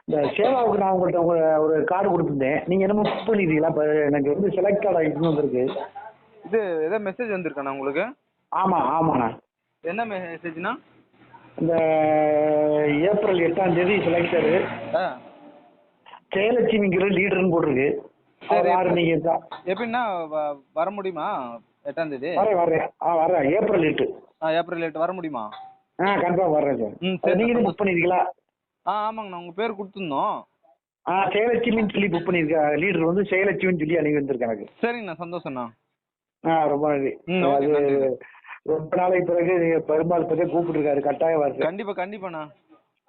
இந்த சேவாவுக்கு நான் உங்கள்கிட்ட ஒரு கார்டு கொடுத்துருந்தேன். நீங்கள் என்னமோ புக் பண்ணிருக்கீங்களா? இப்போ எனக்கு வந்து செலக்ட் கார்டு ஆகிட்டுன்னு வந்திருக்கு. இது ஏதோ மெசேஜ் வந்திருக்காண்ணா உங்களுக்கு? ஆமாம் ஆமாண்ணா. என்ன மெசேஜ்னா? இந்த ஏப்ரல் 8ஆம் தேதி செலக்டரு ஆ ஜெயலட்சுமிங்கிற லீடர்னு போட்டிருக்கு. சரி, யார் நீங்கள் தான்? எப்படின்னா வர முடியுமா 8ஆம் தேதி? வரேன் ஏப்ரல் 8. ஏப்ரல் 8 வர முடியுமா? கன்ஃபார்ம் வர்றேன் சார். சரி, நீங்கள் புக் பண்ணிருக்கீங்களா? ஆமாங்கண்ணா, உங்கள் பேர் கொடுத்துருந்தோம். ஜெயலட்சுமின்னு சொல்லி புக் பண்ணியிருக்கா. லீடர் வந்து ஜெயலட்சுமின்னு சொல்லி அன்றைக்கி வந்திருக்கு எனக்கு. சரிங்கண்ணா, சந்தோஷண்ணா. ரொம்ப நன்றி. ஓகே, அது நன்றிண்ணா. ரொம்ப நாளைக்கு பிறகு பெருமாள் பற்றி கூப்பிட்டுருக்காரு. கட்டாயம் வருது. கண்டிப்பாண்ணா,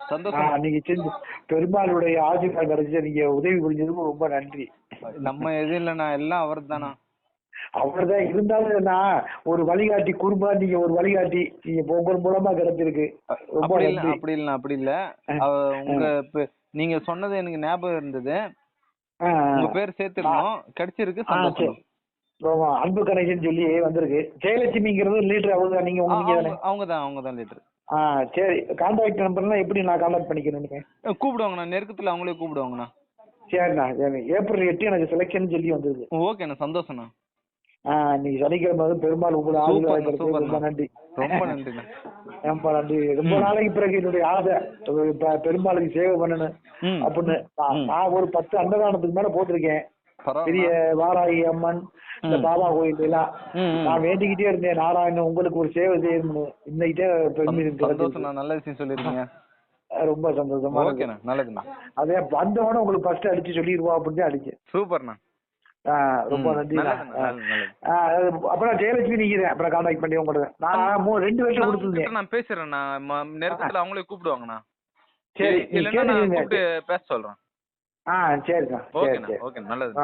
சந்தோஷம். அன்னைக்கு செஞ்சு பெருமாளுடைய ஆசீர்வாதம் கிடைச்சி நீங்கள் உதவி புரிஞ்சதுக்கு ரொம்ப நன்றி. நம்ம எதுவும் இல்லைண்ணா, எல்லாம் அவர் தானா. அவர் தான். இருந்தாலும் நான் ஒரு வழிகாட்டி குறும்பா, நீங்க ஒரு வழிகாட்டி நீங்க உங்கள் மூலமா கிடைச்சிருக்கு. ரொம்ப நன்றி. அப்படி இல்ல. உங்க நீங்க சொன்னது எனக்கு ஞாபகம் இருந்தது. உங்க பேர் சேர்த்துருந்தோம், கிடைச்சிருக்கு. சந்தோஷம். அன்பு கணேசன் சொல்லி வந்திருக்கு. ஜெயலட்சுமிங்கிறது லீடர் அவங்க தான். நீங்க அவங்க தான் லீடர். சரி. கான்டாக்ட் நம்பர்லாம் எப்படி நான் கான்டாக்ட் பண்ணிக்கிறேன்? கூப்பிடுவாங்கண்ணா, நெருக்கத்துல அவங்களே கூப்பிடுவாங்கண்ணா. சரிண்ணா. சரி. ஏப்ரல் 8 எனக்கு செலெக்ஷன் சொல்லி வந்திருக்கு. ஓகேண்ணா, சந்தோஷண்ணா. நீங்க சனிக்கிழமை பெருமாள் உங்களுக்கு ஆசீர்வாதம். ரொம்ப நன்றி. ரொம்ப நன்றிண்ணா. ரொம்ப நன்றி. ரொம்ப நாளைக்கு பிறகு என்னுடைய ஆசை பெருமாளுக்கு சேவை பண்ணணும் அப்படின்னு. நான் ஒரு 10 அன்னதானத்துக்கு மேல போட்டிருக்கேன். பெரிய வாராகி அம்மன், இந்த பாபா கோயில் எல்லாம் நான் வேண்டிக்கிட்டே இருந்தேன். நாராயணன் உங்களுக்கு ஒரு சேவை செய்யணும். இன்னைக்கிட்டே சந்தோஷம். நல்ல விஷயம் சொல்லிருக்கீங்க. ரொம்ப சந்தோஷமா. ஓகேண்ணா, நல்லதுண்ணா. அதே வந்தவன உங்களுக்கு ஃபர்ஸ்ட் அடிச்சு சொல்லிடுவோம் அப்படின்னு அடிச்சேன். சூப்பர்ண்ணா. ரொம்ப நன்றி. அப்புறம் ஜெயலட்சுமி நீங்க அப்புறம் கான்டாக்ட் பண்ணி உங்களுக்கு நான் 2 வருஷம் கொடுத்துருந்தேன். நான் பேசுறேண்ணா, நெருக்கத்துல அவங்களே கூப்பிடுவாங்கண்ணா. சரி, இல்லைன்னா நான் கூப்பிட்டு பேச சொல்றேன். சரிண்ணா. ஓகேண்ணா, நல்லது.